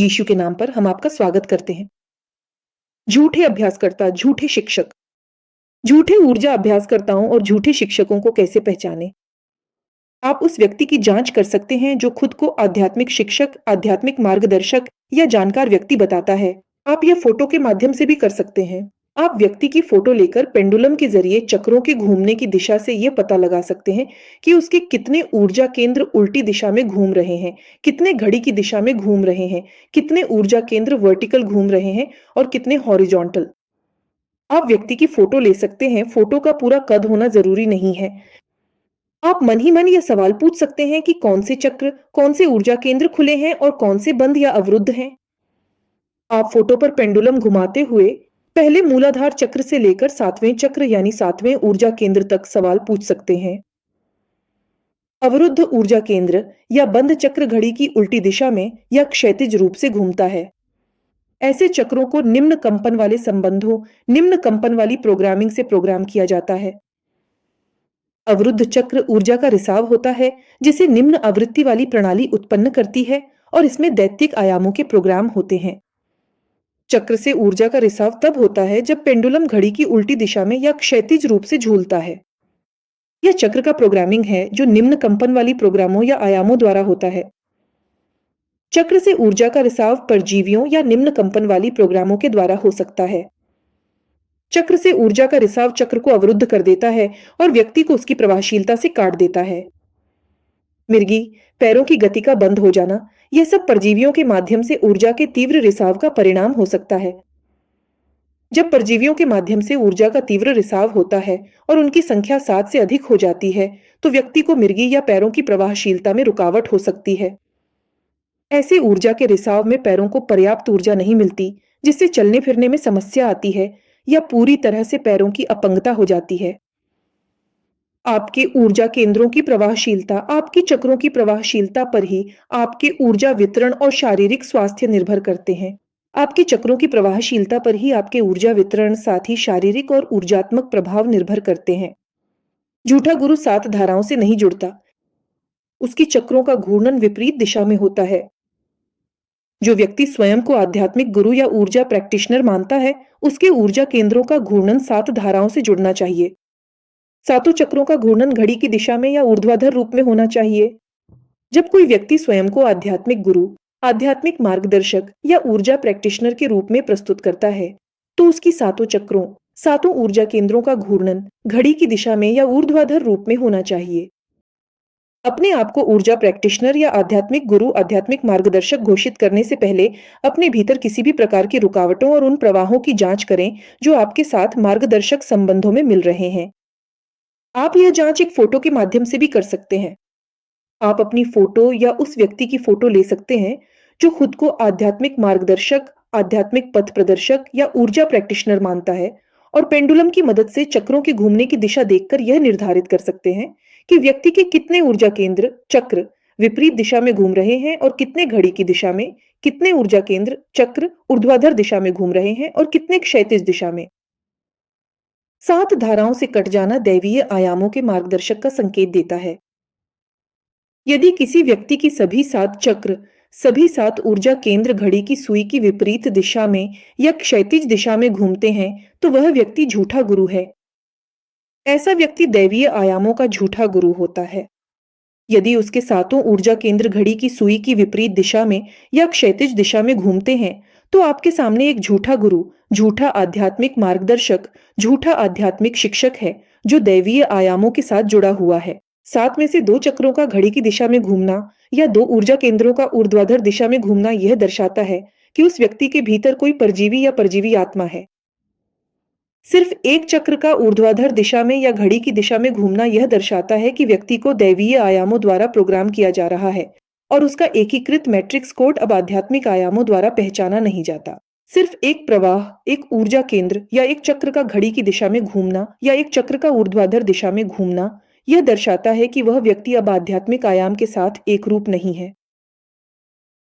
यीशु के नाम पर हम आपका स्वागत करते हैं। झूठे अभ्यासकर्ता, झूठे शिक्षक, झूठे ऊर्जा अभ्यासकर्ताओं और झूठे शिक्षकों को कैसे पहचानें? आप उस व्यक्ति की जांच कर सकते हैं जो खुद को आध्यात्मिक शिक्षक, आध्यात्मिक मार्गदर्शक या जानकार व्यक्ति बताता है। आप यह फोटो के माध्यम से भी कर सकते हैं। आप व्यक्ति की फोटो लेकर पेंडुलम के जरिए चक्रों के घूमने की दिशा से यह पता लगा सकते हैं कि उसके कितने ऊर्जा केंद्र उल्टी दिशा में घूम रहे हैं, कितने घड़ी की दिशा में घूम रहे हैं, कितने ऊर्जा केंद्र वर्टिकल घूम रहे हैं और कितने हॉरिजॉन्टल। आप व्यक्ति की फोटो ले सकते हैं। फोटो का पूरा कद होना जरूरी नहीं है। आप मन ही मन यह सवाल पूछ सकते हैं कि कौन से चक्र, कौन से ऊर्जा केंद्र खुले हैं और कौन से बंद या अवरुद्ध हैं। आप फोटो पर पेंडुलम घुमाते हुए पहले मूलाधार चक्र से लेकर सातवें चक्र यानी सातवें ऊर्जा केंद्र तक सवाल पूछ सकते हैं। अवरुद्ध ऊर्जा केंद्र या बंद चक्र घड़ी की उल्टी दिशा में या क्षैतिज रूप से घूमता है। ऐसे चक्रों को निम्न कंपन वाले संबंधों, निम्न कंपन वाली प्रोग्रामिंग से प्रोग्राम किया जाता है। अवरुद्ध चक्र ऊर्जा का रिसाव होता है जिसे निम्न आवृत्ति वाली प्रणाली उत्पन्न करती है और इसमें दैत्यिक आयामों के प्रोग्राम होते हैं। चक्र से ऊर्जा का रिसाव तब होता है जब पेंडुलम घड़ी की उल्टी दिशा में या क्षैतिज रूप से झूलता है। यह चक्र का प्रोग्रामिंग है जो निम्न कंपन वाली प्रोग्रामों या आयामों द्वारा होता है। चक्र से ऊर्जा का रिसाव परजीवियों या निम्न कंपन वाली प्रोग्रामों के द्वारा हो सकता है। चक्र से ऊर्जा का रिसाव चक्र को अवरुद्ध कर देता है और व्यक्ति को उसकी प्रभावशीलता से काट देता है। मिर्गी, पैरों की गति का बंद हो जाना, यह सब परजीवियों के माध्यम से ऊर्जा के तीव्र रिसाव का परिणाम हो सकता है। जब परजीवियों के माध्यम से ऊर्जा का तीव्र रिसाव होता है और उनकी संख्या 7 से अधिक हो जाती है, तो व्यक्ति को मिर्गी या पैरों की प्रवाहशीलता में रुकावट हो सकती है। ऐसे ऊर्जा के रिसाव में पैरों को पर्याप्त ऊर्जा नहीं मिलती, जिससे चलने फिरने में समस्या आती है या पूरी तरह से पैरों की अपंगता हो जाती है। आपके ऊर्जा केंद्रों की प्रवाहशीलता, आपकी चक्रों की प्रवाहशीलता पर ही आपके ऊर्जा वितरण और शारीरिक स्वास्थ्य निर्भर करते हैं। आपके चक्रों की प्रवाहशीलता पर ही आपके ऊर्जा वितरण, साथ ही शारीरिक और ऊर्जात्मक प्रभाव निर्भर करते हैं। झूठा गुरु 7 धाराओं से नहीं जुड़ता। उसकी चक्रों का घूर्णन विपरीत दिशा में होता है। जो व्यक्ति स्वयं को आध्यात्मिक गुरु या ऊर्जा प्रैक्टिशनर मानता है, उसके ऊर्जा केंद्रों का घूर्णन 7 धाराओं से जुड़ना चाहिए। सातों चक्रों का घूर्णन घड़ी की दिशा में या ऊर्ध्वाधर रूप में होना चाहिए। जब कोई व्यक्ति स्वयं को आध्यात्मिक गुरु, आध्यात्मिक मार्गदर्शक या ऊर्जा प्रैक्टिशनर के रूप में प्रस्तुत करता है, तो उसकी सातों चक्रों, सातों ऊर्जा केंद्रों का घूर्णन घड़ी की दिशा में या ऊर्ध्वाधर रूप में होना चाहिए। अपने आप को ऊर्जा प्रैक्टिशनर या आध्यात्मिक गुरु, आध्यात्मिक मार्गदर्शक घोषित करने से पहले अपने भीतर किसी भी प्रकार की रुकावटों और उन प्रवाहों की जांच करें जो आपके साथ मार्गदर्शक संबंधों में मिल रहे हैं। आप यह जांच एक फोटो के माध्यम से भी कर सकते हैं। आप अपनी फोटो या उस व्यक्ति की फोटो ले सकते हैं जो खुद को आध्यात्मिक मार्गदर्शक, आध्यात्मिक पथ प्रदर्शक या ऊर्जा प्रैक्टिशनर मानता है, और पेंडुलम की मदद से चक्रों के घूमने की दिशा देखकर यह निर्धारित कर सकते हैं कि व्यक्ति के कितने ऊर्जा केंद्र, चक्र विपरीत दिशा में घूम रहे हैं और कितने घड़ी की दिशा में, कितने ऊर्जा केंद्र, चक्र ऊर्ध्वाधर दिशा में घूम रहे हैं और कितने क्षैतिज दिशा में। 7 धाराओं से कट जाना दैवीय आयामों के मार्गदर्शक का संकेत देता है। यदि किसी व्यक्ति की सभी 7 चक्र, सभी 7 ऊर्जा केंद्र घड़ी की सुई की विपरीत दिशा में या क्षैतिज दिशा में घूमते हैं, तो वह व्यक्ति झूठा गुरु है। ऐसा व्यक्ति दैवीय आयामों का झूठा गुरु होता है। यदि उसके सातों ऊर्जा केंद्र घड़ी की सुई की विपरीत दिशा में या क्षैतिज दिशा में घूमते हैं, तो आपके सामने एक झूठा गुरु, झूठा आध्यात्मिक मार्गदर्शक, झूठा आध्यात्मिक शिक्षक है जो दैवीय आयामों के साथ जुड़ा हुआ है। 7 में से 2 चक्रों का घड़ी की दिशा में घूमना या 2 ऊर्जा केंद्रों का ऊर्ध्वाधर दिशा में घूमना यह दर्शाता है कि उस व्यक्ति के भीतर कोई परजीवी या परजीवी आत्मा है। सिर्फ एक चक्र का ऊर्ध्वाधर दिशा में या घड़ी की दिशा में घूमना यह दर्शाता है कि व्यक्ति को दैवीय आयामों द्वारा प्रोग्राम किया जा रहा है और उसका एकीकृत मैट्रिक्स कोड अब आध्यात्मिक आयामों द्वारा पहचाना नहीं जाता। सिर्फ एक प्रवाह, एक ऊर्जा केंद्र या एक चक्र का घड़ी की दिशा में घूमना या एक चक्र का ऊर्ध्वाधर दिशा में घूमना यह दर्शाता है कि वह व्यक्ति अब आध्यात्मिक आयाम के साथ एकरूप नहीं है।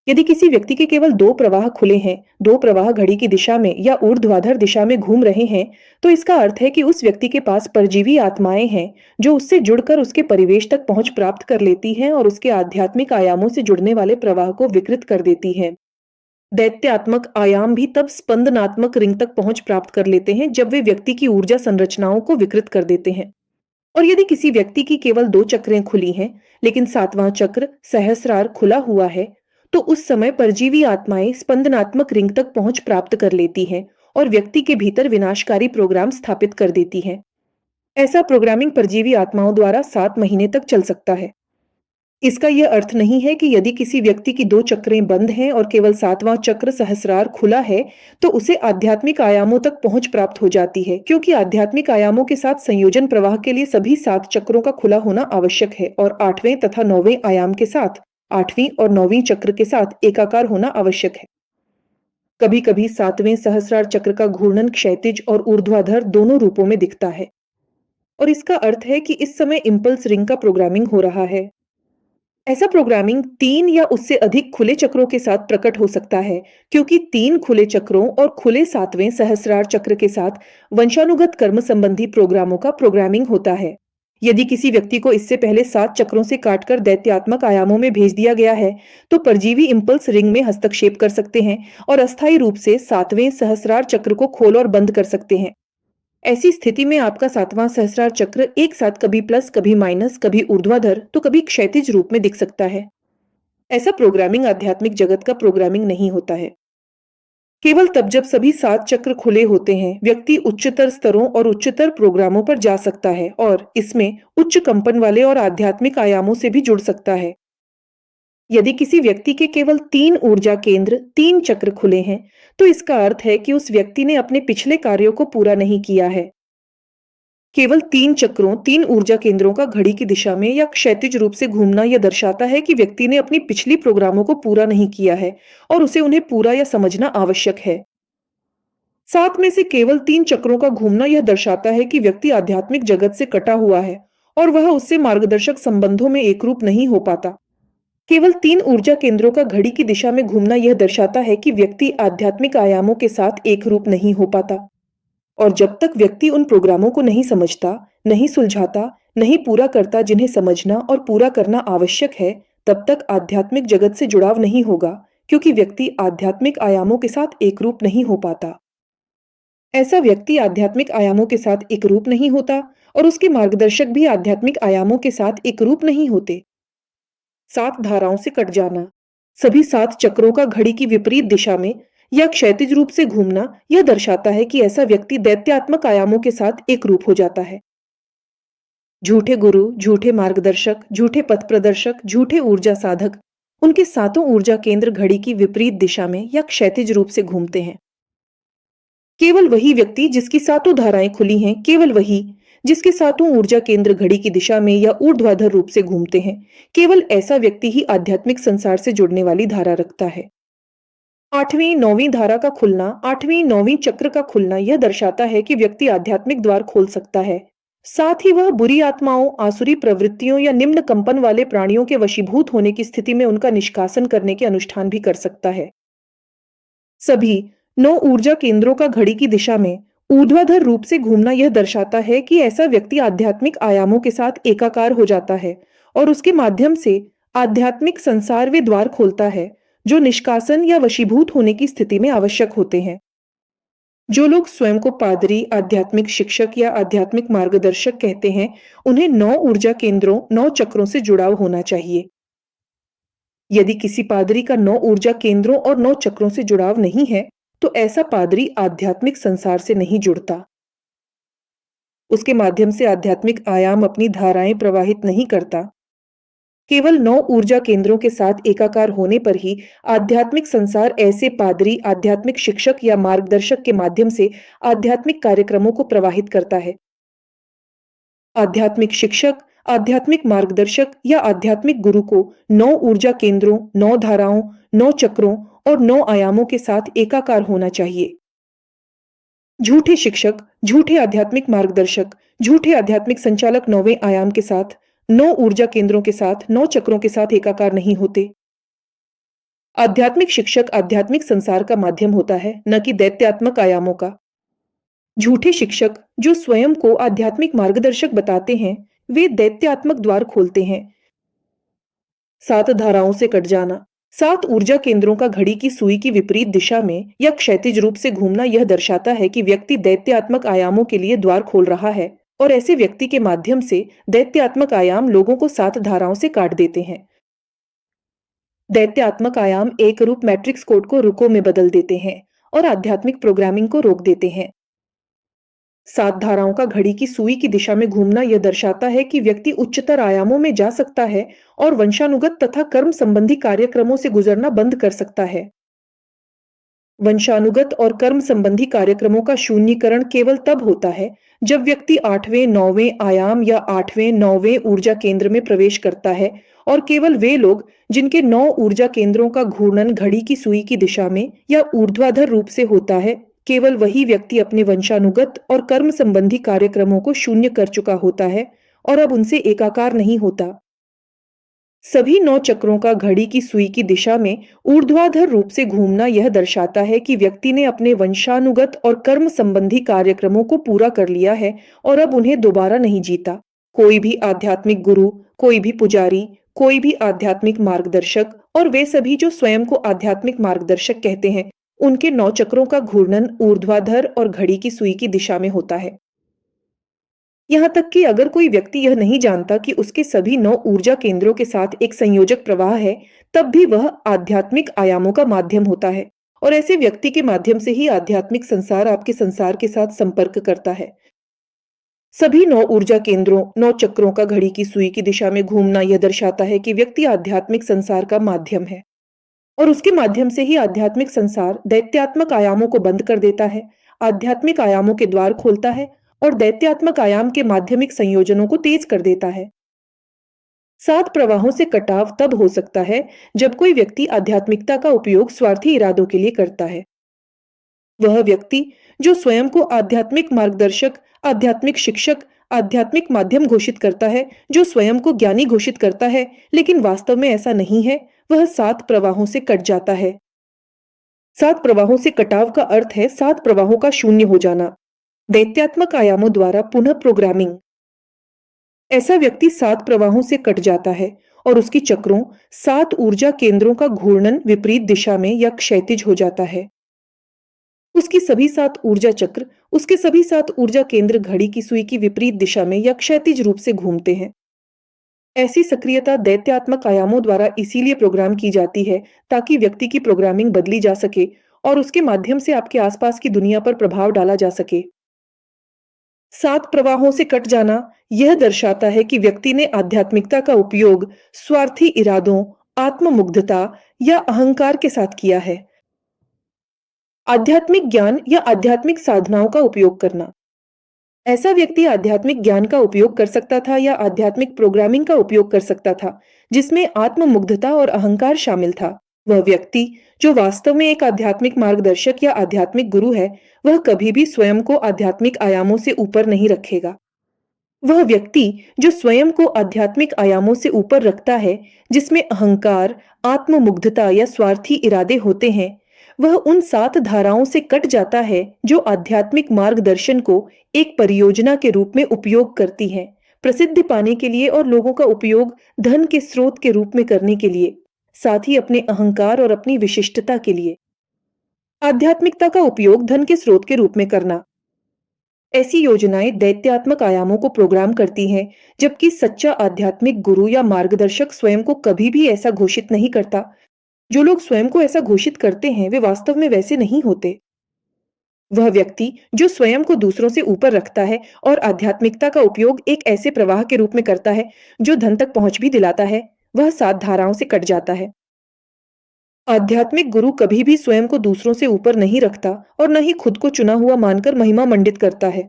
यदि किसी व्यक्ति के केवल 2 प्रवाह खुले हैं, 2 प्रवाह घड़ी की दिशा में या ऊर्ध्वाधर दिशा में घूम रहे हैं, तो इसका अर्थ है कि उस व्यक्ति के पास परजीवी आत्माएं हैं जो उससे जुड़कर उसके परिवेश तक पहुंच प्राप्त कर लेती हैं और उसके आध्यात्मिक आयामों से जुड़ने वाले प्रवाह को विकृत कर देती हैं। दैत्यात्मक आयाम भी तब स्पंदनात्मक रिंग तक पहुंच प्राप्त कर लेते हैं जब वे व्यक्ति की ऊर्जा संरचनाओं को विकृत कर देते हैं। और यदि किसी व्यक्ति की केवल 2 चक्रें खुली हैं, लेकिन 7वां चक्र सहस्रार खुला हुआ है, तो उस समय परजीवी आत्माएं स्पंदनात्मक रिंग तक पहुंच प्राप्त कर लेती हैं और व्यक्ति के भीतर विनाशकारी प्रोग्राम स्थापित कर देती हैं। ऐसा प्रोग्रामिंग परजीवी आत्माओं द्वारा 7 महीने तक चल सकता है। इसका यह अर्थ नहीं है कि यदि किसी व्यक्ति की 2 चक्रें बंद हैं और केवल 7वां चक्र सहस्रार खुला है, तो उसे आध्यात्मिक आयामों तक पहुंच प्राप्त हो जाती है, क्योंकि आध्यात्मिक आयामों के साथ संयोजन प्रवाह के लिए सभी 7 चक्रों का खुला होना आवश्यक है और 8वें तथा 9वें आयाम के साथ 8वीं और 9वीं चक्र के साथ एकाकार होना आवश्यक है। कभी-कभी 7वें सहस्रार चक्र का घूर्णन क्षैतिज और ऊर्ध्वाधर दोनों रूपों में दिखता है और इसका अर्थ है कि इस समय इंपल्स रिंग का प्रोग्रामिंग हो रहा है। ऐसा प्रोग्रामिंग 3 या उससे अधिक खुले चक्रों के साथ प्रकट हो सकता है, क्योंकि 3 खुले चक्रों और खुले 7वें सहस्रार चक्र के साथ वंशानुगत कर्म संबंधी प्रोग्रामों का प्रोग्रामिंग होता है। यदि किसी व्यक्ति को इससे पहले 7 चक्रों से काटकर दैत्यात्मक आयामों में भेज दिया गया है, तो परजीवी इंपल्स रिंग में हस्तक्षेप कर सकते हैं और अस्थायी रूप से 7वें सहस्रार चक्र को खोल और बंद कर सकते हैं। ऐसी स्थिति में आपका 7वां सहस्रार चक्र एक साथ कभी प्लस, कभी माइनस, कभी ऊर्ध्वाधर तो कभी क्षैतिज रूप में दिख सकता है। ऐसा प्रोग्रामिंग आध्यात्मिक जगत का प्रोग्रामिंग नहीं होता है। केवल तब जब सभी 7 चक्र खुले होते हैं, व्यक्ति उच्चतर स्तरों और उच्चतर प्रोग्रामों पर जा सकता है और इसमें उच्च कंपन वाले और आध्यात्मिक आयामों से भी जुड़ सकता है। यदि किसी व्यक्ति के केवल 3 ऊर्जा केंद्र, 3 चक्र खुले हैं, तो इसका अर्थ है कि उस व्यक्ति ने अपने पिछले कार्यों को पूरा नहीं किया है। केवल 3 चक्रों, 3 ऊर्जा केंद्रों का घड़ी की दिशा में या क्षैतिज रूप से घूमना यह दर्शाता है कि व्यक्ति ने अपनी पिछली प्रोग्रामों को पूरा नहीं किया है और उसे उन्हें पूरा या समझना आवश्यक है। 7 में से केवल 3 चक्रों का घूमना यह दर्शाता है कि व्यक्ति आध्यात्मिक जगत से कटा हुआ है और वह उससे मार्गदर्शक संबंधों में एकरूप नहीं हो पाता। केवल 3 ऊर्जा केंद्रों का घड़ी की दिशा में घूमना यह दर्शाता है कि व्यक्ति आध्यात्मिक आयामों के साथ एकरूप नहीं हो पाता। और जब तक व्यक्ति उन प्रोग्रामों को नहीं समझता, नहीं सुलझाता, नहीं पूरा करता जिन्हें समझना और पूरा करना आवश्यक है, तब तक आध्यात्मिक जगत से जुड़ाव नहीं होगा, क्योंकि व्यक्ति आध्यात्मिक आयामों के साथ एकरूप नहीं हो पाता। ऐसा व्यक्ति आध्यात्मिक आयामों के साथ एकरूप नहीं होता और उसके मार्गदर्शक भी आध्यात्मिक आयामों के साथ एकरूप नहीं होते। 7 धाराओं से कट जाना। सभी 7 चक्रों का घड़ी की विपरीत दिशा में या क्षैतिज रूप से घूमना यह दर्शाता है कि ऐसा व्यक्ति दैत्यात्मक आयामों के साथ एक रूप हो जाता है। झूठे गुरु, झूठे मार्गदर्शक, झूठे पथ प्रदर्शक, झूठे ऊर्जा साधक, उनके सातों ऊर्जा केंद्र घड़ी की विपरीत दिशा में या क्षैतिज रूप से घूमते हैं। केवल वही व्यक्ति जिसकी सातों धाराएं खुली हैं, केवल वही जिसके सातों ऊर्जा केंद्र घड़ी की दिशा में या ऊर्ध्वाधर रूप से घूमते हैं, केवल ऐसा व्यक्ति ही आध्यात्मिक संसार से जुड़ने वाली धारा रखता है। 8वीं 9वीं धारा का खुलना, 8वीं 9वीं चक्र का खुलना यह दर्शाता है कि व्यक्ति आध्यात्मिक द्वार खोल सकता है। साथ ही वह बुरी आत्माओं, आसुरी प्रवृत्तियों या निम्न कंपन वाले प्राणियों के वशीभूत होने की स्थिति में उनका निष्कासन करने के अनुष्ठान भी कर सकता है। सभी 9 ऊर्जा केंद्रों का घड़ी की दिशा में ऊर्ध्वाधर रूप से घूमना यह दर्शाता है कि ऐसा व्यक्ति आध्यात्मिक आयामों के साथ एकाकार हो जाता है और उसके माध्यम से आध्यात्मिक संसार वे द्वार खोलता है जो निष्कासन या वशीभूत होने की स्थिति में आवश्यक होते हैं। जो लोग स्वयं को पादरी, आध्यात्मिक शिक्षक या आध्यात्मिक मार्गदर्शक कहते हैं, उन्हें 9 ऊर्जा केंद्रों, 9 चक्रों से जुड़ाव होना चाहिए। यदि किसी पादरी का 9 ऊर्जा केंद्रों और 9 चक्रों से जुड़ाव नहीं है, तो ऐसा पादरी आध्यात्मिक संसार से नहीं जुड़ता। उसके माध्यम से आध्यात्मिक आयाम अपनी धाराएं प्रवाहित नहीं करता। केवल 9 ऊर्जा केंद्रों के साथ एकाकार होने पर ही आध्यात्मिक संसार ऐसे पादरी, आध्यात्मिक शिक्षक या मार्गदर्शक के माध्यम से आध्यात्मिक कार्यक्रमों को प्रवाहित करता है। आध्यात्मिक शिक्षक, आध्यात्मिक मार्गदर्शक या आध्यात्मिक गुरु को 9 ऊर्जा केंद्रों, 9 धाराओं, 9 चक्रों और 9 आयामों के साथ एकाकार होना चाहिए। झूठे शिक्षक, झूठे आध्यात्मिक मार्गदर्शक, झूठे आध्यात्मिक संचालक 9वें आयाम के साथ, 9 ऊर्जा केंद्रों के साथ, 9 चक्रों के साथ एकाकार नहीं होते। आध्यात्मिक शिक्षक आध्यात्मिक संसार का माध्यम होता है, न कि दैत्यात्मक आयामों का। झूठे शिक्षक जो स्वयं को आध्यात्मिक मार्गदर्शक बताते हैं, वे दैत्यात्मक द्वार खोलते हैं। 7 धाराओं से कट जाना। 7 ऊर्जा केंद्रों का घड़ी की सुई की विपरीत दिशा में या क्षैतिज रूप से घूमना यह दर्शाता है कि व्यक्ति दैत्यात्मक आयामों के लिए द्वार खोल रहा है और ऐसे व्यक्ति के माध्यम से दैत्यात्मक आयाम लोगों को 7 धाराओं से काट देते हैं। दैत्यात्मक आयाम एक रूप मैट्रिक्स कोड को रुकों में बदल देते हैं और आध्यात्मिक प्रोग्रामिंग को रोक देते हैं। 7 धाराओं का घड़ी की सुई की दिशा में घूमना यह दर्शाता है कि व्यक्ति उच्चतर आयामों में जा सकता है और वंशानुगत तथा कर्म संबंधी कार्यक्रमों से गुजरना बंद कर सकता है। वंशानुगत और कर्म संबंधी कार्यक्रमों का शून्यीकरण केवल तब होता है जब व्यक्ति 8वें 9वें आयाम या 8वें 9वें ऊर्जा केंद्र में प्रवेश करता है और केवल वे लोग जिनके 9 ऊर्जा केंद्रों का घूर्णन घड़ी की सुई की दिशा में या ऊर्ध्वाधर रूप से होता है, केवल वही व्यक्ति अपने वंशानुगत और कर्म संबंधी कार्यक्रमों को शून्य कर चुका होता है और अब उनसे एकाकार नहीं होता। सभी 9 चक्रों का घड़ी की सुई की दिशा में ऊर्ध्वाधर रूप से घूमना यह दर्शाता है कि व्यक्ति ने अपने वंशानुगत और कर्म संबंधी कार्यक्रमों को पूरा कर लिया है और अब उन्हें दोबारा नहीं जीता। कोई भी आध्यात्मिक गुरु, कोई भी पुजारी, कोई भी आध्यात्मिक मार्गदर्शक और वे सभी जो स्वयं को आध्यात्मिक मार्गदर्शक कहते हैं, उनके 9 चक्रों का घूर्णन ऊर्ध्वाधर और घड़ी की सुई की दिशा में होता है। यहाँ तक कि अगर कोई व्यक्ति यह नहीं जानता कि उसके सभी 9 ऊर्जा केंद्रों के साथ एक संयोजक प्रवाह है, तब भी वह आध्यात्मिक आयामों का माध्यम होता है और ऐसे व्यक्ति के माध्यम से ही आध्यात्मिक संसार आपके संसार के साथ संपर्क करता है। सभी 9 ऊर्जा केंद्रों, 9 चक्रों का घड़ी की सुई की दिशा में घूमना यह दर्शाता है कि व्यक्ति आध्यात्मिक संसार का माध्यम है और उसके माध्यम से ही आध्यात्मिक संसार दैत्यात्मक आयामों को बंद कर देता है, आध्यात्मिक आयामों के द्वार खोलता है और दैत्यात्मक आयाम के माध्यमिक संयोजनों को तेज कर देता है। 7 प्रवाहों से कटाव तब हो सकता है जब कोई व्यक्ति आध्यात्मिकता का उपयोग स्वार्थी इरादों के लिए करता है। वह व्यक्ति जो स्वयं को आध्यात्मिक मार्गदर्शक, आध्यात्मिक शिक्षक, आध्यात्मिक माध्यम घोषित करता है, जो स्वयं को ज्ञानी घोषित करता है, लेकिन वास्तव में ऐसा नहीं है, वह 7 प्रवाहों से कट जाता है। 7 प्रवाहों से कटाव का अर्थ है 7 प्रवाहों का शून्य हो जाना। दैत्यात्मक आयामों द्वारा पुनः प्रोग्रामिंग। ऐसा व्यक्ति 7 प्रवाहों से कट जाता है और उसकी चक्रों 7 ऊर्जा केंद्रों का घूर्णन विपरीत दिशा में या क्षैतिज हो जाता है। उसकी सभी 7 ऊर्जा चक्र, उसके सभी 7 ऊर्जा केंद्र घड़ी की सुई की विपरीत दिशा में या क्षैतिज रूप से घूमते हैं। ऐसी सक्रियता दैत्यात्मक आयामों द्वारा इसीलिए प्रोग्राम की जाती है ताकि व्यक्ति की प्रोग्रामिंग बदली जा सके और उसके माध्यम से आपके आसपास की दुनिया पर प्रभाव डाला जा सके। 7 प्रवाहों से कट जाना यह दर्शाता है कि व्यक्ति ने आध्यात्मिकता का उपयोग स्वार्थी इरादों, आत्ममुग्धता या अहंकार के साथ किया है। आध्यात्मिक ज्ञान या आध्यात्मिक साधनाओं का उपयोग करना। ऐसा व्यक्ति आध्यात्मिक ज्ञान का उपयोग कर सकता था या आध्यात्मिक प्रोग्रामिंग का उपयोग कर सकता था, जिसमें आत्ममुग्धता और अहंकार शामिल था। वह व्यक्ति जो वास्तव में एक आध्यात्मिक मार्गदर्शक या आध्यात्मिक गुरु है, वह कभी भी स्वयं को आध्यात्मिक आयामों से ऊपर नहीं रखेगा। वह व्यक्ति जो स्वयं को आध्यात्मिक आयामों से ऊपर रखता है, जिसमें अहंकार, आत्ममुग्धता या स्वार्थी इरादे होते हैं, वह उन 7 धाराओं से कट जाता है जो आध्यात्मिक मार्गदर्शन को एक परियोजना के रूप में उपयोग करती हैं, प्रसिद्धि पाने के लिए और लोगों का उपयोग धन के स्रोत के रूप में करने के लिए, साथ ही अपने अहंकार और अपनी विशिष्टता के लिए। आध्यात्मिकता का उपयोग धन के स्रोत के रूप में करना। ऐसी योजनाएं दैत्यात्मक आयामों को प्रोग्राम करती हैं, जबकि सच्चा आध्यात्मिक गुरु या मार्गदर्शक स्वयं को कभी भी ऐसा घोषित नहीं करता। जो लोग स्वयं को ऐसा घोषित करते हैं, वे वास्तव में वैसे नहीं होते। वह व्यक्ति जो स्वयं को दूसरों से ऊपर रखता है और आध्यात्मिकता का उपयोग एक ऐसे प्रवाह के रूप में करता है, जो धन तक पहुंच भी दिलाता है, वह 7 धाराओं से कट जाता है। आध्यात्मिक गुरु कभी भी स्वयं को दूसरों से ऊपर नहीं रखता और न ही खुद को चुना हुआ मानकर महिमा मंडित करता है।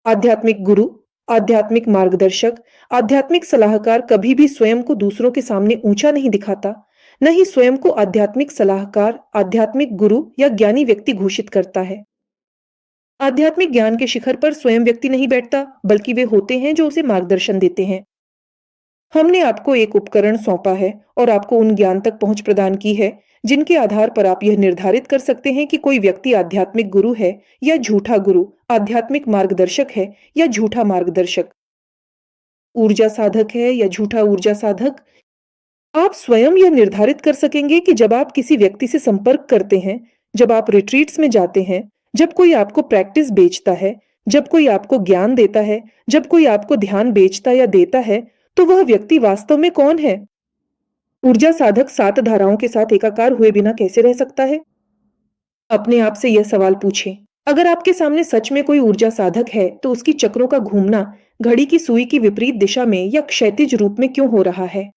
आध्यात्मिक गुरु, आध्यात्मिक मार्गदर्शक, आध्यात्मिक सलाहकार कभी भी स्वयं को दूसरों के सामने ऊंचा नहीं दिखाता, न ही स्वयं को आध्यात्मिक सलाहकार, आध्यात्मिक गुरु या ज्ञानी व्यक्ति घोषित करता है। आध्यात्मिक ज्ञान के शिखर पर स्वयं व्यक्ति नहीं बैठता, बल्कि वे होते हैं जो उसे मार्गदर्शन देते हैं। हमने आपको एक उपकरण सौंपा है और आपको उन ज्ञान तक पहुंच प्रदान की है, जिनके आधार पर आप यह निर्धारित कर सकते हैं कि कोई व्यक्ति आध्यात्मिक गुरु है या झूठा गुरु, आध्यात्मिक मार्गदर्शक है या झूठा मार्गदर्शक, ऊर्जा साधक है या झूठा ऊर्जा साधक। आप स्वयं यह निर्धारित कर सकेंगे कि जब आप किसी व्यक्ति से संपर्क करते हैं, जब आप रिट्रीट्स में जाते हैं, जब कोई आपको प्रैक्टिस बेचता है, जब कोई आपको ज्ञान देता है, जब कोई आपको ध्यान बेचता या देता है, तो वह व्यक्ति वास्तव में कौन है? ऊर्जा साधक 7 धाराओं के साथ एकाकार हुए बिना कैसे रह सकता है? अपने आप से यह सवाल पूछें। अगर आपके सामने सच में कोई ऊर्जा साधक है, तो उसकी चक्रों का घूमना घड़ी की सुई की विपरीत दिशा में या क्षैतिज रूप में क्यों हो रहा है?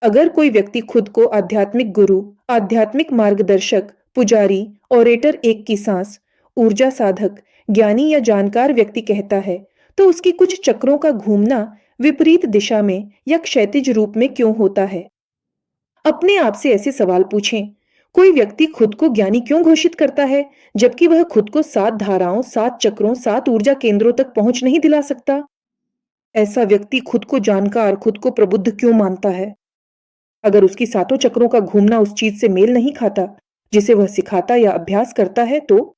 अगर कोई व्यक्ति खुद को आध्यात्मिक गुरु, आध्यात्मिक मार्गदर्शक, पुजारी, ओरेटर एक की सांस, ऊर्जा साधक, ज्ञानी या जानकार व्यक्ति कहता है, तो उसकी कुछ चक्रों का घूमना विपरीत दिशा में या क्षैतिज रूप में क्यों होता है? अपने आप से ऐसे सवाल पूछें। कोई व्यक्ति खुद को ज्ञानी क्यों घोषित करता है, जबकि वह खुद को 7 धाराओं, 7 चक्रों, 7 ऊर्जा केंद्रों तक पहुंच नहीं दिला सकता? ऐसा व्यक्ति खुद को जानकार, खुद को प्रबुद्ध क्यों मानता है? अगर उसकी सातों चक्रों का घूमना उस चीज से मेल नहीं खाता जिसे वह सिखाता या अभ्यास करता है, तो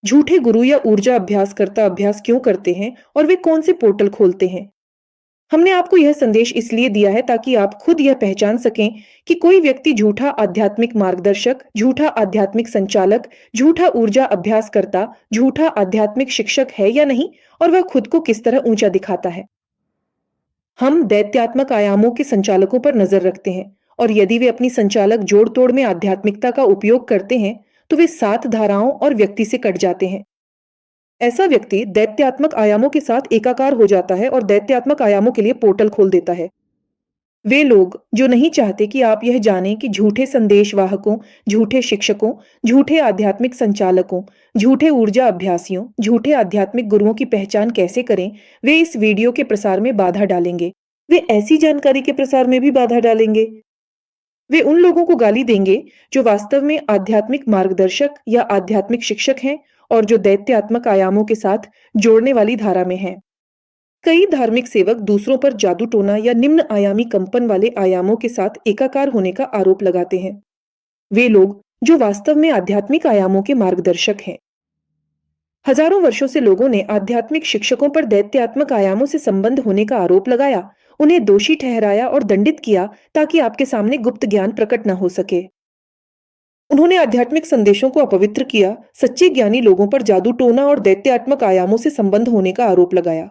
झूठे गुरु या ऊर्जा अभ्यास करता अभ्यास क्यों करते हैं और वे कौन से पोर्टल खोलते हैं? हमने आपको यह संदेश इसलिए दिया है ताकि आप खुद यह पहचान सकें कि कोई व्यक्ति झूठा आध्यात्मिक मार्गदर्शक, झूठा आध्यात्मिक संचालक, झूठा ऊर्जा अभ्यास करता, झूठा आध्यात्मिक शिक्षक है या नहीं, और वह खुद को किस तरह ऊंचा दिखाता है। हम दैत्यात्मक आयामों के संचालकों पर नजर रखते हैं, और यदि वे अपनी संचालक जोड़ तोड़ में आध्यात्मिकता का उपयोग करते हैं, तो वे 7 धाराओं और व्यक्ति से कट जाते हैं। ऐसा व्यक्ति दैत्यात्मक आयामों के साथ एकाकार हो जाता है और दैत्यात्मक आयामों के लिए पोर्टल खोल देता है। वे लोग जो नहीं चाहते कि आप यह जानें कि झूठे संदेशवाहकों, झूठे शिक्षकों, झूठे आध्यात्मिक संचालकों, झूठे ऊर्जा अभ्यासियों, झूठे आध्यात्मिक गुरुओं की पहचान कैसे करें, वे इस वीडियो के प्रसार में बाधा डालेंगे। वे ऐसी जानकारी के प्रसार में भी बाधा डालेंगे। वे उन लोगों को गाली देंगे जो वास्तव में आध्यात्मिक मार्गदर्शक या आध्यात्मिक शिक्षक हैं और जो दैत्यात्मक आयामों के साथ जोड़ने वाली धारा में हैं। कई धार्मिक सेवक दूसरों पर जादू टोना या निम्न आयामी कंपन वाले आयामों के साथ एकाकार होने का आरोप लगाते हैं। वे लोग जो वास्तव में आध्यात्मिक आयामों के मार्गदर्शक हैं। हजारों वर्षों से लोगों ने आध्यात्मिक शिक्षकों पर दैत्यात्मक आयामों से संबंध होने का आरोप लगाया, उन्हें दोषी ठहराया और दंडित किया ताकि आपके सामने गुप्त ज्ञान प्रकट न हो सके। उन्होंने आध्यात्मिक संदेशों को अपवित्र किया, सच्चे ज्ञानी लोगों पर जादू टोना और दैत्यात्मक आयामों से संबंध होने का आरोप लगाया।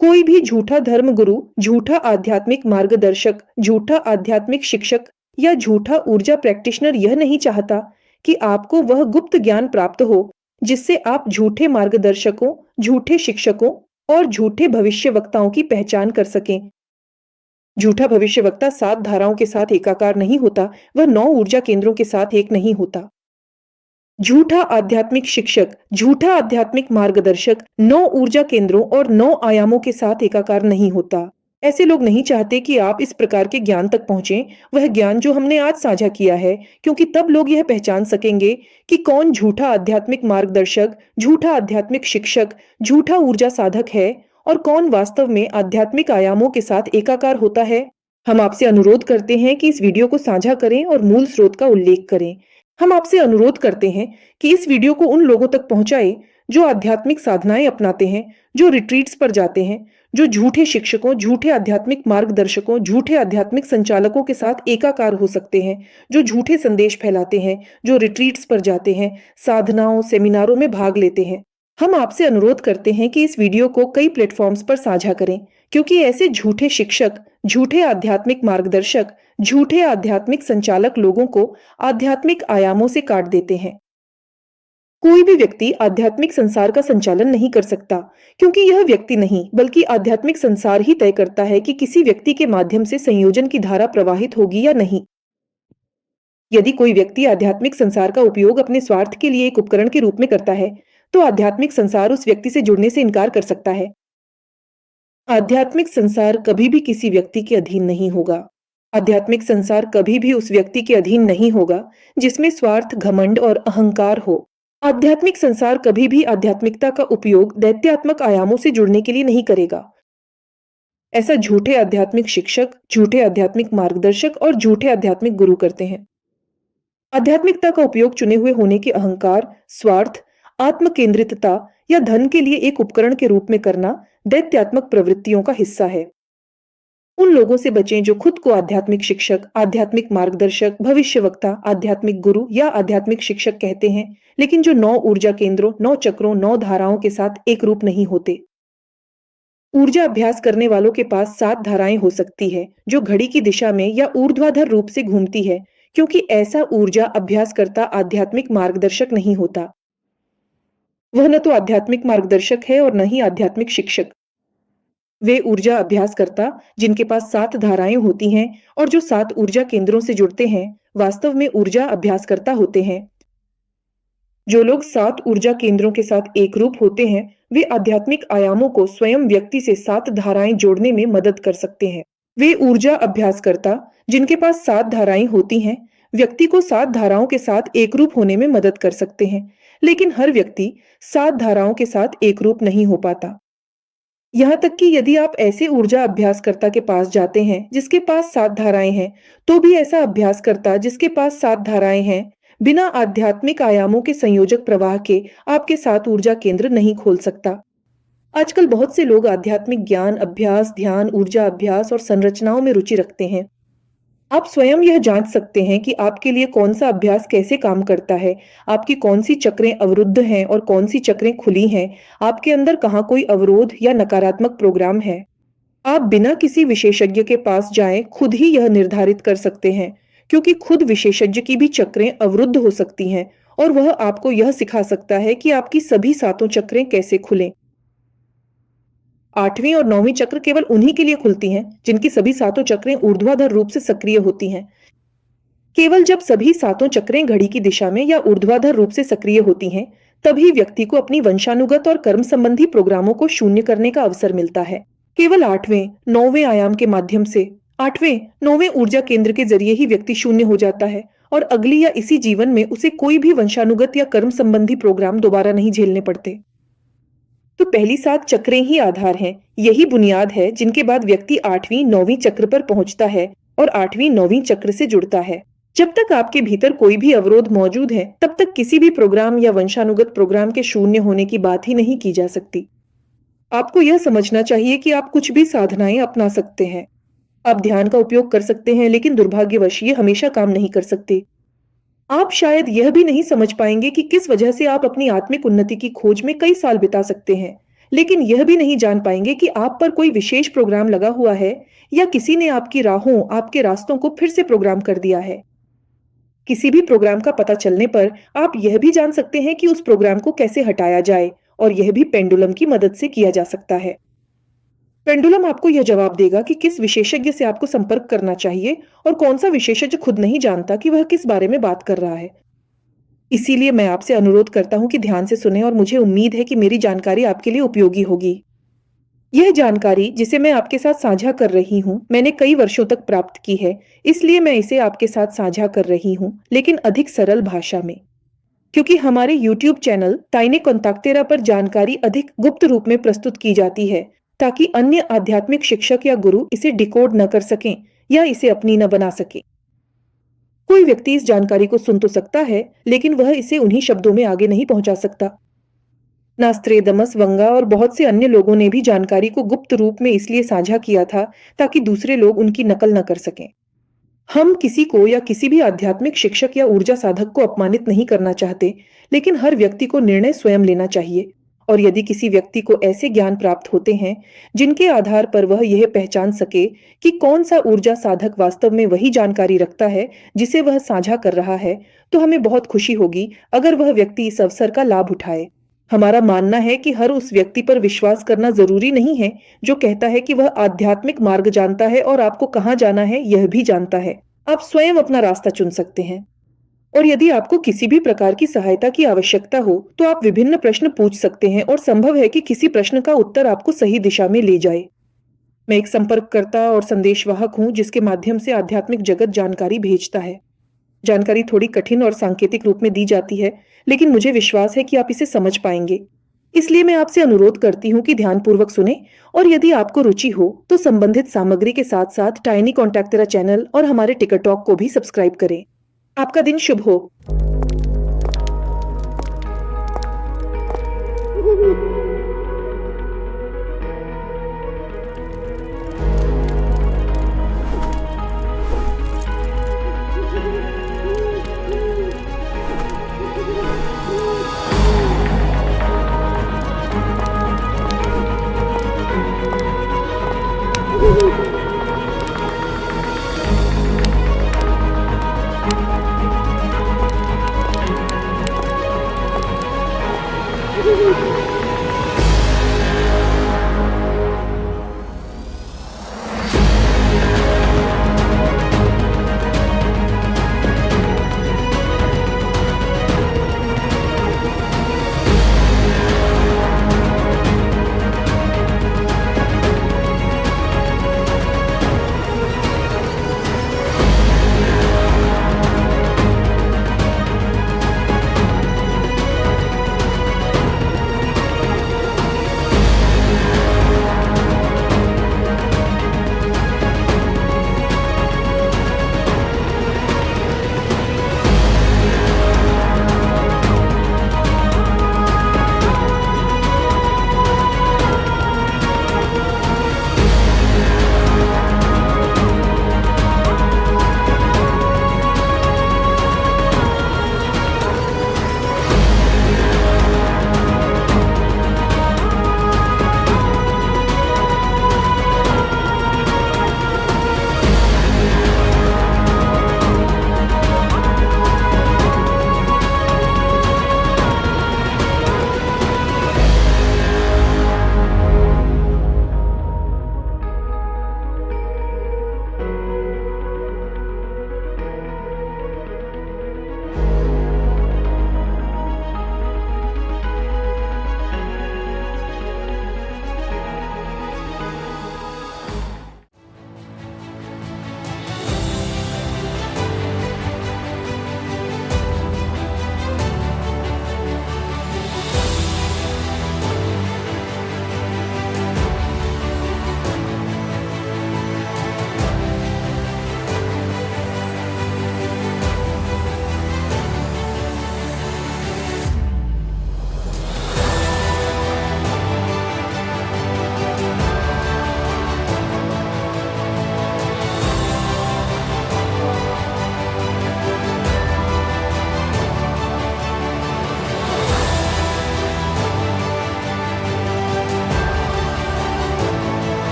कोई भी झूठा धर्म गुरु, झूठा आध्यात्मिक मार्गदर्शक, झूठा आध्यात्मिक शिक्षक या झूठा ऊर्जा प्रैक्टिशनर यह नहीं चाहता कि आपको वह गुप्त ज्ञान प्राप्त हो जिससे आप झूठे मार्गदर्शकों, झूठे शिक्षकों और झूठे भविष्यवक्ताओं की पहचान कर सकें। झूठा भविष्यवक्ता 7 धाराओं के साथ एकाकार नहीं होता, वह 9 ऊर्जा केंद्रों के साथ एक नहीं होता। झूठा आध्यात्मिक शिक्षक, झूठा आध्यात्मिक मार्गदर्शक 9 ऊर्जा केंद्रों और 9 आयामों के साथ एकाकार नहीं होता। ऐसे लोग नहीं चाहते कि आप इस प्रकार के ज्ञान तक पहुंचें, वह ज्ञान जो हमने आज साझा किया है, क्योंकि तब लोग यह पहचान सकेंगे कि कौन झूठा आध्यात्मिक मार्गदर्शक, झूठा आध्यात्मिक शिक्षक, झूठा ऊर्जा साधक है और कौन वास्तव में आध्यात्मिक आयामों के साथ एकाकार होता है। हम आपसे अनुरोध करते हैं कि इस वीडियो को साझा करें और मूल स्रोत का उल्लेख करें। हम आपसे अनुरोध करते हैं कि इस वीडियो को उन लोगों तक पहुंचाएं जो आध्यात्मिक साधनाएं अपनाते हैं, जो रिट्रीट्स पर जाते हैं, जो झूठे शिक्षकों, झूठे आध्यात्मिक मार्गदर्शकों, झूठे आध्यात्मिक संचालकों के साथ एकाकार हो सकते हैं, जो झूठे संदेश फैलाते हैं, जो रिट्रीट्स पर जाते हैं, साधनाओं, सेमिनारों में भाग लेते हैं। हम आपसे अनुरोध करते हैं कि इस वीडियो को कई प्लेटफॉर्म्स पर साझा करें, क्योंकि ऐसे झूठे शिक्षक, झूठे आध्यात्मिक मार्गदर्शक, झूठे आध्यात्मिक संचालक लोगों को आध्यात्मिक आयामों से काट देते हैं। कोई भी व्यक्ति आध्यात्मिक संसार का संचालन नहीं कर सकता, क्योंकि यह व्यक्ति नहीं बल्कि आध्यात्मिक संसार ही तय करता है कि किसी व्यक्ति के माध्यम से संयोजन की धारा प्रवाहित होगी या नहीं। यदि कोई व्यक्ति आध्यात्मिक संसार का उपयोग अपने स्वार्थ के लिए एक उपकरण के रूप में करता है, तो आध्यात्मिक संसार उस व्यक्ति से जुड़ने से इनकार कर सकता है। आध्यात्मिक संसार कभी भी किसी व्यक्ति के अधीन नहीं होगा। आध्यात्मिक संसार कभी भी उस व्यक्ति के अधीन नहीं होगा जिसमें स्वार्थ, घमंड और अहंकार हो। आध्यात्मिक संसार कभी भी आध्यात्मिकता का उपयोग दैत्यात्मक आयामों से जुड़ने के लिए नहीं करेगा। ऐसा झूठे आध्यात्मिक शिक्षक, झूठे आध्यात्मिक मार्गदर्शक और झूठे आध्यात्मिक गुरु करते हैं। आध्यात्मिकता का उपयोग चुने हुए होने के अहंकार, स्वार्थ, आत्म केंद्रितता या धन के लिए एक उपकरण के रूप में करना दैत्यात्मक प्रवृत्तियों का हिस्सा है। उन लोगों से बचें जो खुद को आध्यात्मिक शिक्षक, आध्यात्मिक मार्गदर्शक, भविष्यवक्ता, आध्यात्मिक गुरु या आध्यात्मिक शिक्षक कहते हैं, लेकिन जो 9 ऊर्जा केंद्रों, 9 चक्रों, 9 धाराओं के साथ एक रूप नहीं होते। ऊर्जा अभ्यास करने वालों के पास 7 धाराएं हो सकती है, जो घड़ी की दिशा में या ऊर्ध्वाधर रूप से घूमती है, क्योंकि ऐसा ऊर्जा अभ्यास करता आध्यात्मिक मार्गदर्शक नहीं होता। वह न तो आध्यात्मिक मार्गदर्शक है और न ही आध्यात्मिक शिक्षक। वे ऊर्जा अभ्यास करता जिनके पास 7 धाराएं होती हैं और जो 7 ऊर्जा केंद्रों से जुड़ते हैं, वास्तव में ऊर्जा अभ्यास करता होते हैं। जो लोग 7 ऊर्जा केंद्रों के साथ एक रूप होते हैं, वे आध्यात्मिक आयामों को स्वयं व्यक्ति से 7 धाराएं जोड़ने में मदद कर सकते हैं। वे ऊर्जा अभ्यास करता जिनके पास 7 धाराएं होती हैं, व्यक्ति को 7 धाराओं के साथ एक रूप होने में मदद कर सकते हैं, लेकिन हर व्यक्ति 7 धाराओं के साथ एक रूप नहीं हो पाता। यहाँ तक कि यदि आप ऐसे ऊर्जा अभ्यासकर्ता के पास जाते हैं जिसके पास 7 धाराएं हैं, तो भी ऐसा अभ्यासकर्ता जिसके पास 7 धाराएं हैं, बिना आध्यात्मिक आयामों के संयोजक प्रवाह के आपके 7 ऊर्जा केंद्र नहीं खोल सकता। आजकल बहुत से लोग आध्यात्मिक ज्ञान, अभ्यास, ध्यान, ऊर्जा अभ्यास और संरचनाओं में रुचि रखते हैं। आप स्वयं यह जांच सकते हैं कि आपके लिए कौन सा अभ्यास कैसे काम करता है, आपकी कौन सी चक्रें अवरुद्ध हैं और कौन सी चक्रें खुली हैं, आपके अंदर कहाँ कोई अवरोध या नकारात्मक प्रोग्राम है। आप बिना किसी विशेषज्ञ के पास जाएं खुद ही यह निर्धारित कर सकते हैं, क्योंकि खुद विशेषज्ञ की भी चक्रें अवरुद्ध हो सकती हैं और वह आपको यह सिखा सकता है कि आपकी सभी 7 चक्रें कैसे खुलें। 8वीं और 9वीं चक्र केवल उन्हीं के लिए खुलती हैं जिनकी सभी 7 चक्रें ऊर्ध्वाधर रूप से सक्रिय होती हैं। केवल जब सभी 7 चक्रें घड़ी की दिशा में या ऊर्ध्वाधर रूप से सक्रिय होती हैं, तभी व्यक्ति को अपनी वंशानुगत और कर्म संबंधी प्रोग्रामों को शून्य करने का अवसर मिलता है। केवल 8वें, 9वें आयाम के माध्यम से 8वें, 9वें ऊर्जा केंद्र के जरिए ही व्यक्ति शून्य हो जाता है और अगली या इसी जीवन में उसे कोई भी वंशानुगत या कर्म संबंधी प्रोग्राम दोबारा नहीं झेलने पड़ते। तो पहली 7 चक्रें ही आधार हैं, यही बुनियाद है जिनके बाद व्यक्ति 8वीं 9वीं चक्र पर पहुंचता है और 8वीं 9वीं चक्र से जुड़ता है। जब तक आपके भीतर कोई भी अवरोध मौजूद है, तब तक किसी भी प्रोग्राम या वंशानुगत प्रोग्राम के शून्य होने की बात ही नहीं की जा सकती। आपको यह समझना चाहिए कि आप कुछ भी साधनाएं अपना सकते हैं। आप ध्यान का उपयोग कर सकते हैं, लेकिन दुर्भाग्यवश ये हमेशा काम नहीं कर सकते। आप शायद यह भी नहीं समझ पाएंगे कि किस वजह से आप अपनी आत्मिक उन्नति की खोज में कई साल बिता सकते हैं, लेकिन यह भी नहीं जान पाएंगे कि आप पर कोई विशेष प्रोग्राम लगा हुआ है या किसी ने आपकी राहों, आपके रास्तों को फिर से प्रोग्राम कर दिया है। किसी भी प्रोग्राम का पता चलने पर आप यह भी जान सकते हैं कि उस प्रोग्राम को कैसे हटाया जाए, और यह भी पेंडुलम की मदद से किया जा सकता है। पेंडुलम आपको यह जवाब देगा कि किस विशेषज्ञ से आपको संपर्क करना चाहिए और कौन सा विशेषज्ञ खुद नहीं जानता कि वह किस बारे में बात कर रहा है। इसीलिए मैं आपसे अनुरोध करता हूं कि ध्यान से सुनें और मुझे उम्मीद है कि मेरी जानकारी आपके लिए उपयोगी होगी। यह जानकारी जिसे मैं आपके साथ साझा कर रही हूं, मैंने कई वर्षों तक प्राप्त की है, इसलिए मैं इसे आपके साथ साझा कर रही हूं, लेकिन अधिक सरल भाषा में। क्योंकि हमारे YouTube चैनल ताइने कॉन्ताक्तेरा पर जानकारी अधिक गुप्त रूप में प्रस्तुत की जाती है, ताकि अन्य आध्यात्मिक शिक्षक या गुरु इसे डिकोड न कर सकें या इसे अपनी न बना सके। कोई व्यक्ति इस जानकारी को सुन तो सकता है, लेकिन वह इसे उन्हीं शब्दों में आगे नहीं पहुंचा सकता। नास्त्रेदमस, वंगा और बहुत से अन्य लोगों ने भी जानकारी को गुप्त रूप में इसलिए साझा किया था ताकि दूसरे लोग उनकी नकल न कर सकें। हम किसी को या किसी भी आध्यात्मिक शिक्षक या ऊर्जा साधक को अपमानित नहीं करना चाहते, लेकिन हर व्यक्ति को निर्णय स्वयं लेना चाहिए। और यदि किसी व्यक्ति को ऐसे ज्ञान प्राप्त होते हैं जिनके आधार पर वह यह पहचान सके कि कौन सा ऊर्जा साधक वास्तव में वही जानकारी रखता है जिसे वह साझा कर रहा है, तो हमें बहुत खुशी होगी अगर वह व्यक्ति इस अवसर का लाभ उठाए। हमारा मानना है कि हर उस व्यक्ति पर विश्वास करना जरूरी नहीं है जो कहता है कि वह आध्यात्मिक मार्ग जानता है और आपको कहाँ जाना है यह भी जानता है। आप स्वयं अपना रास्ता चुन सकते हैं। और यदि आपको किसी भी प्रकार की सहायता की आवश्यकता हो, तो आप विभिन्न प्रश्न पूछ सकते हैं और संभव है कि किसी प्रश्न का उत्तर आपको सही दिशा में ले जाए। मैं एक संपर्ककर्ता और संदेशवाहक हूं जिसके माध्यम से आध्यात्मिक जगत जानकारी भेजता है। जानकारी थोड़ी कठिन और सांकेतिक रूप में दी जाती है, लेकिन मुझे विश्वास है कि आप इसे समझ पाएंगे। इसलिए मैं आपसे अनुरोध करती हूँ कि ध्यानपूर्वक सुने, और यदि आपको रुचि हो तो संबंधित सामग्री के साथ साथ टाइनी कॉन्टैक्टेरा चैनल और हमारे टिकटॉक को भी सब्सक्राइब करें। आपका दिन शुभ हो।